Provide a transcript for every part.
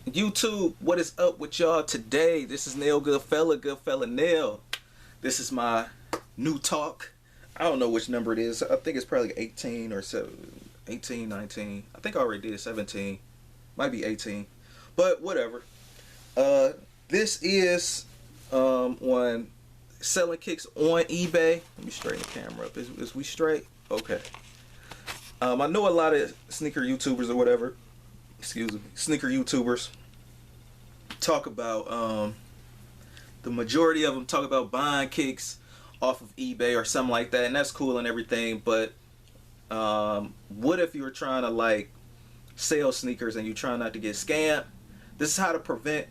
YouTube, what is up with y'all today? This is Nail Goodfella Nail. This is my new talk. I don't know which number it is. I think it's probably 18 or 18, 19. I think I already did 17. Might be 18. But whatever. This is on selling kicks on eBay. Let me straighten the camera up. Is we straight? Okay. I know a lot of sneaker YouTubers or whatever. Excuse me, sneaker YouTubers talk about the majority of them talk about buying kicks off of eBay or something like that, and that's cool and everything, but what if you were trying to like sell sneakers and you try not to get scammed? This is how to prevent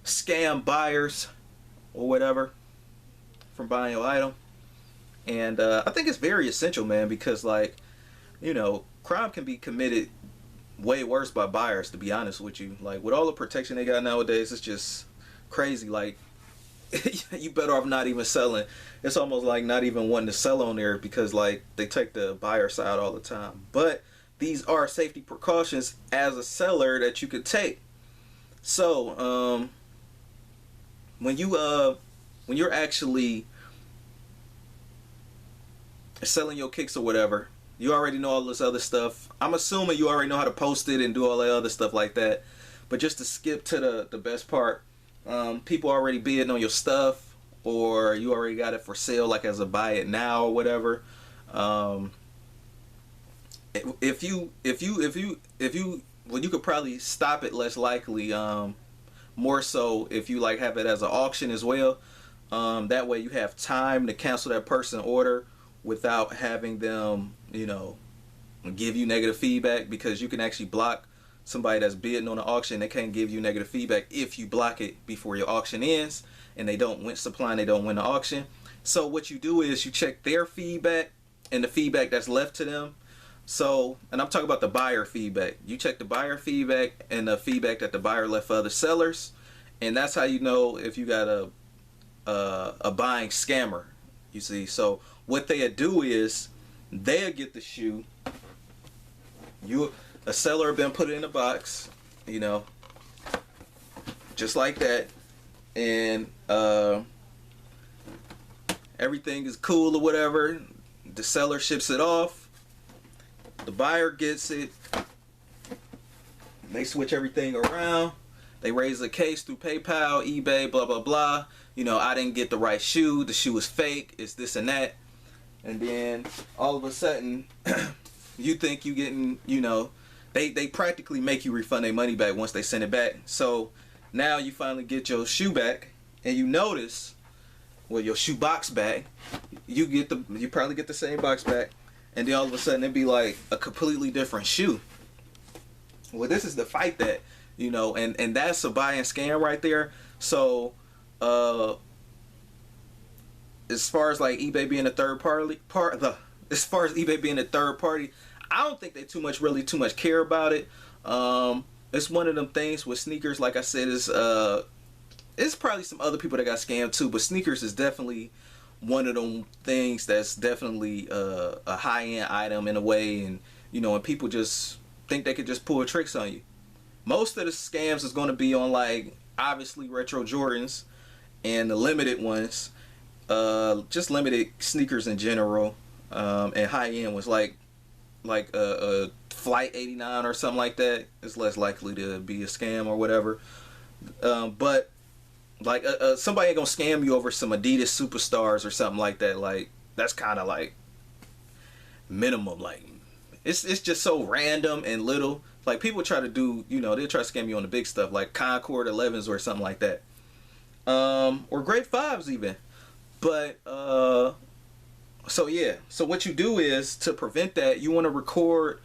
scam buyers or whatever from buying your item. And I think it's very essential, man, because like, you know, crime can be committed way worse by buyers, to be honest with you. Like with all the protection they got nowadays, it's just crazy. Like you better off not even selling. It's almost like not even wanting to sell on there because like they take the buyer side all the time. But these are safety precautions as a seller that you could take. So when you're actually selling your kicks or whatever, you already know all this other stuff. I'm assuming you already know how to post it and do all that other stuff like that. But just to skip to the best part, people already bidding on your stuff, or you already got it for sale, like as a buy it now or whatever. If you well, you could probably stop it less likely. More so if you like have it as an auction as well. That way you have time to cancel that person's order without having them, you know, give you negative feedback, because you can actually block somebody that's bidding on an auction. They can't give you negative feedback if you block it before your auction ends and they don't win supply and they don't win the auction. So what you do is you check their feedback and the feedback that's left to them. So, and I'm talking about the buyer feedback. You check the buyer feedback and the feedback that the buyer left for other sellers, and that's how you know if you got a buying scammer. You see, so what they'll do is they'll get the shoe. A seller been put it in a box, you know, just like that, and everything is cool or whatever. The seller ships it off. The buyer gets it. They switch everything around. They raise a case through PayPal, eBay, blah blah blah. You know, I didn't get the right shoe. The shoe is fake. It's this and that. And then all of a sudden, you think you getting, you know, they practically make you refund their money back once they send it back. So now you finally get your shoe back, and you notice, well, your shoe box back. You probably get the same box back, and then all of a sudden it'd be like a completely different shoe. Well, this is to fight that, you know, and that's a buy and scam right there. So as far as like eBay being a third party as far as eBay being a third party, I don't think they too much care about it. It's one of them things with sneakers, like I said, is it's probably some other people that got scammed too, but sneakers is definitely one of them things that's definitely a high-end item in a way, and you know, and people just think they could just pull tricks on you. Most of the scams is going to be on like obviously retro Jordans and the limited ones, just limited sneakers in general, and high-end was like a Flight 89 or something like that. It's less likely to be a scam or whatever. But like somebody ain't gonna scam you over some Adidas Superstars or something like that. Like that's kind of like minimum. Like it's just so random and little. Like people try to do, you know, they try to scam you on the big stuff like Concord 11s or something like that, or Grade 5s even. But so yeah, so what you do is, to prevent that, you want to record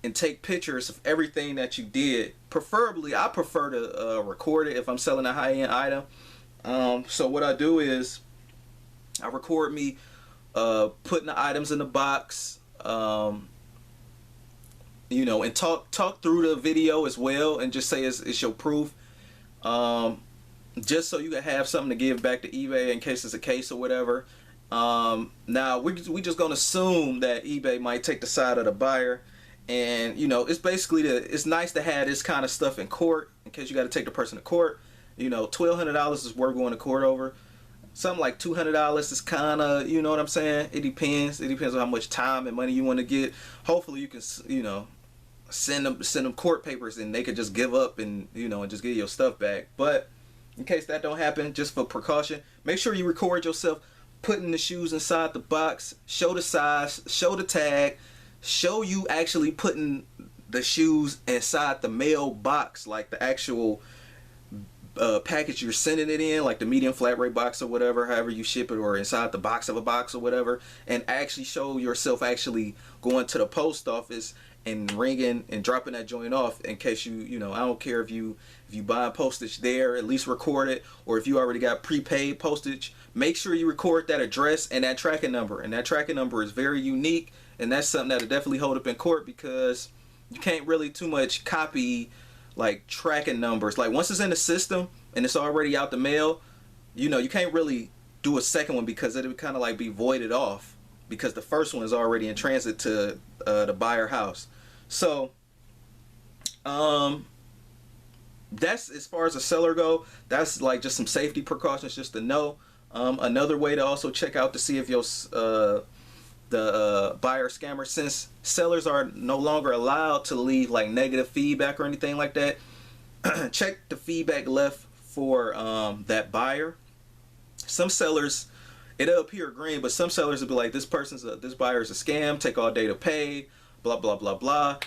and take pictures of everything that you did. Preferably, I prefer to record it if I'm selling a high-end item. So what I do is I record me putting the items in the box, you know, and talk through the video as well, and just say it's your proof, just so you can have something to give back to eBay in case it's a case or whatever. Now we just gonna assume that eBay might take the side of the buyer And you know, it's basically it's nice to have this kind of stuff in court in case you got to take the person to court. You know, $1,200 is worth going to court over. Something like $200 is kind of, you know what I'm saying? It depends. It depends on how much time and money you want to get. Hopefully you can, you know, send them court papers and they could just give up and, you know, and just get your stuff back. But in case that don't happen, just for precaution, make sure you record yourself putting the shoes inside the box. Show the size, show the tag, show you actually putting the shoes inside the mail box, like the actual package you're sending it in, like the medium flat rate box or whatever, however you ship it, or inside the box of a box or whatever, and actually show yourself actually going to the post office and ringing and dropping that joint off. In case you know, I don't care if you buy postage there, at least record it, or if you already got prepaid postage, make sure you record that address and that tracking number. And that tracking number is very unique, and that's something that'll definitely hold up in court, because you can't really too much copy like tracking numbers. Like once it's in the system and it's already out the mail, you know, you can't really do a second one, because it would kind of like be voided off, because the first one is already in transit to the buyer house. So that's as far as the seller go. That's like just some safety precautions just to know. Another way to also check out to see if your the buyer scammer, since sellers are no longer allowed to leave like negative feedback or anything like that, check the feedback left for that buyer. Some sellers, it'll appear green, but some sellers will be like, this buyer is a scam, take all day to pay, blah blah blah blah.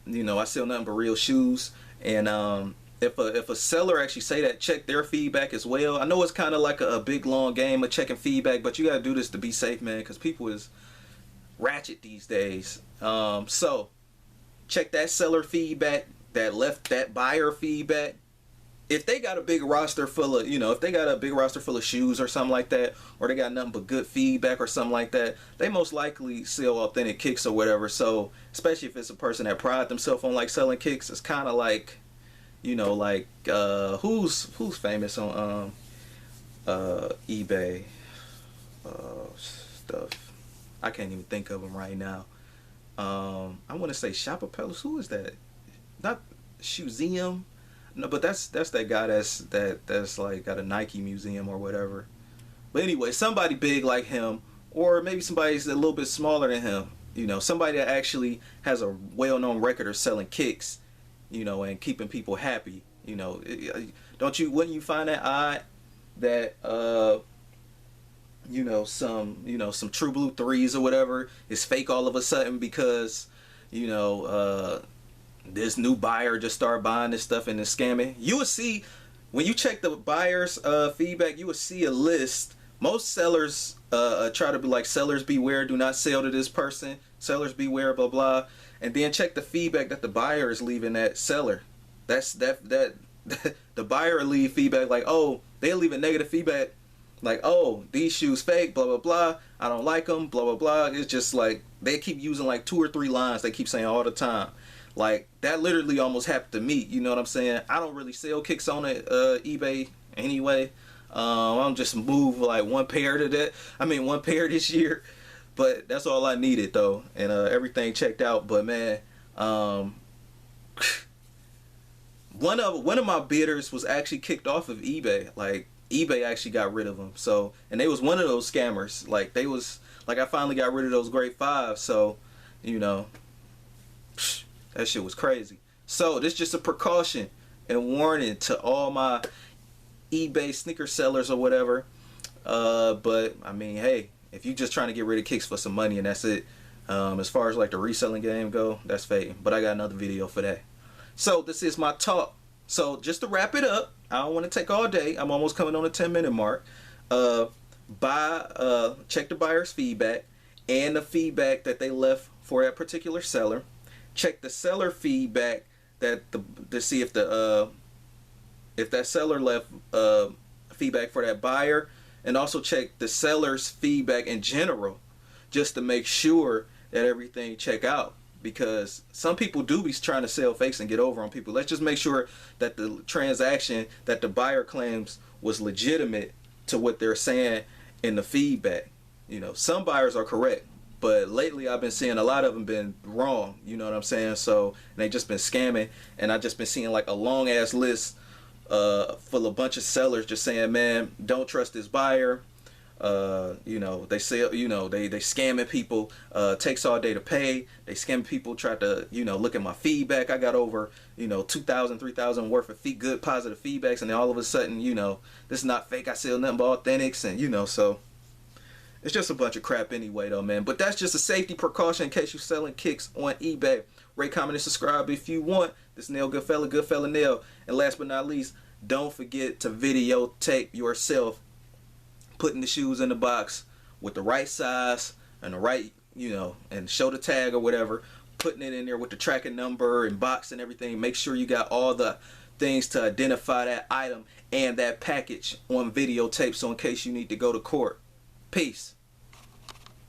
You know, I sell nothing but real shoes. And if a seller actually say that, check their feedback as well. I know it's kind of like a big long game of checking feedback, but you got to do this to be safe, man, because people is ratchet these days. So check that seller feedback, that left that buyer feedback. If they got a big roster full of, you know, if they got a big roster full of shoes or something like that, or they got nothing but good feedback or something like that, they most likely sell authentic kicks or whatever. So especially if it's a person that pride themselves on like selling kicks, it's kind of like, you know, like who's famous on eBay stuff. I can't even think of them right now. I want to say Shopapellis. Who is that? Not Shoeseum. No, but that's that guy that's like got a Nike museum or whatever. But anyway, somebody big like him, or maybe somebody's a little bit smaller than him. You know, somebody that actually has a well-known record of selling kicks, you know, and keeping people happy. You know, wouldn't you find that odd that you know, some True Blue threes or whatever is fake all of a sudden because, you know, this new buyer just started buying this stuff and it's scamming? You will see, when you check the buyer's feedback, you will see a list. Most sellers try to be like, sellers beware, do not sell to this person, sellers beware, blah blah. And then check the feedback that the buyer is leaving that seller. The buyer leave feedback like, oh, they leave a negative feedback like, oh, these shoes fake, blah blah blah, I don't like them, blah blah blah. It's just like they keep using like 2 or 3 lines they keep saying all the time. Like that literally almost happened to me. You know what I'm saying? I don't really sell kicks on eBay anyway. I'm just move like one pair this year. But that's all I needed though, and everything checked out. But man, one of my bidders was actually kicked off of eBay. Like eBay actually got rid of them. So, and they was one of those scammers. Like they was like, I finally got rid of those grade 5. So, you know, that shit was crazy. So this just a precaution and warning to all my eBay sneaker sellers or whatever. But I mean, hey, if you just trying to get rid of kicks for some money and that's it, as far as like the reselling game go, that's fake. But I got another video for that. So this is my talk. So just to wrap it up, I don't want to take all day. I'm almost coming on the 10-minute mark. Check the buyer's feedback and the feedback that they left for that particular seller. Check the seller feedback to see if that seller left feedback for that buyer, and also check the seller's feedback in general, just to make sure that everything check out. Because some people do be trying to sell fakes and get over on people. Let's just make sure that the transaction that the buyer claims was legitimate to what they're saying in the feedback. You know, some buyers are correct. But lately I've been seeing a lot of them been wrong, you know what I'm saying? So, and they just been scamming, and I just been seeing like a long ass list full of a bunch of sellers just saying, man, don't trust this buyer. You know, they sell, you know, they scamming people, takes all day to pay. They scamming people, try to, you know, look at my feedback. I got over, you know, 2,000, 3,000 worth of good positive feedbacks, and then all of a sudden, you know, this is not fake. I sell nothing but authentics, and you know, so it's just a bunch of crap anyway, though, man. But that's just a safety precaution in case you're selling kicks on eBay. Rate, comment, and subscribe if you want. This is Nail Goodfella Nail. And last but not least, don't forget to videotape yourself putting the shoes in the box with the right size and the right, you know, and show the tag or whatever. Putting it in there with the tracking number and box and everything. Make sure you got all the things to identify that item and that package on videotape, so in case you need to go to court. Peace.